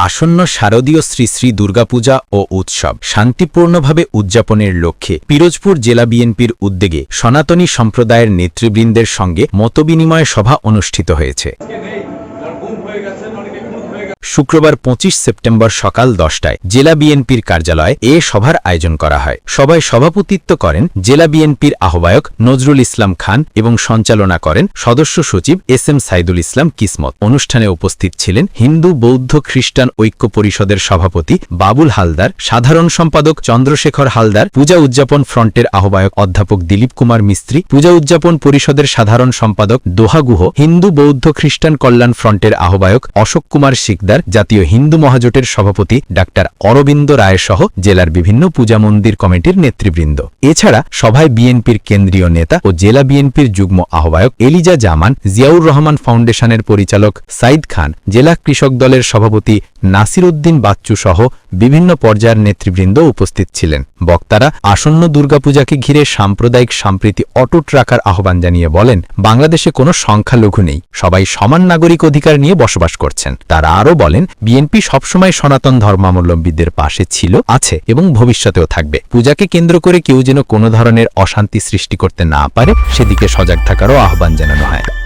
আসন্ন শারদীয় শ্রী শ্রী দুর্গাপূজা ও উৎসব শান্তিপূর্ণভাবে উদযাপনের লক্ষ্যে পিরোজপুর জেলা বিএনপির উদ্যোগে সনাতনী সম্প্রদায়ের নেতৃবৃন্দের সঙ্গে মতবিনিময় সভা অনুষ্ঠিত হয়েছে। শুক্রবার ২৫ সেপ্টেম্বর সকাল ১০টায় জেলা বিএনপির কার্যালয়ে এ সভার আয়োজন করা হয়। সভায় সভাপতিত্ব করেন জেলা বিএনপির আহ্বায়ক নজরুল ইসলাম খান এবং সঞ্চালনা করেন সদস্য সচিব এস.এম. সাইদুল ইসলাম কিসমত। অনুষ্ঠানে উপস্থিত ছিলেন হিন্দু বৌদ্ধ খ্রিস্টান ঐক্য পরিষদের সভাপতি বাবুল হালদার, সাধারণ সম্পাদক চন্দ্রশেখর হালদার, পূজা উদযাপন ফ্রন্টের আহ্বায়ক অধ্যাপক দিলীপ কুমার মিস্ত্রি, পূজা উদযাপন পরিষদের সাধারণ সম্পাদক দোহা গুহ, হিন্দু বৌদ্ধ খ্রিস্টান কল্যাণ ফ্রন্টের আহ্বায়ক অশোক কুমার শিকদার, জাতীয় হিন্দু মহাজোটের সভাপতি ডাক্তার অরবিন্দ রায় সহ জেলার বিভিন্ন পূজা মন্দির কমিটির নেতৃবৃন্দ। এছাড়া সভায় বিএনপির কেন্দ্রীয় নেতা ও জেলা বিএনপির যুগ্ম আহ্বায়ক এলিজা জামান, জিয়াউর রহমান ফাউন্ডেশনের পরিচালক সাইদ খান, জেলা কৃষক দলের সভাপতি নাসির উদ্দিন বাচ্চু সহ বিভিন্ন পর্যায়ের নেতৃবৃন্দ উপস্থিত ছিলেন। বক্তারা আসন্ন দুর্গাপূজাকে ঘিরে সাম্প্রদায়িক সম্প্রীতি অটুট রাখার আহ্বান জানিয়ে বলেন, বাংলাদেশে কোনো সংখ্যালঘু নেই, সবাই সমান নাগরিক অধিকার নিয়ে বসবাস করছেন। তারা আরও বলেন, বিএনপি সবসময় সনাতন ধর্মাবলম্বীদের পাশে ছিল, আছে এবং ভবিষ্যতেও থাকবে। পূজাকে কেন্দ্র করে কেউ যেন কোনো ধরনের অশান্তি সৃষ্টি করতে না পারে সেদিকে সজাগ থাকারও আহ্বান জানানো হয়।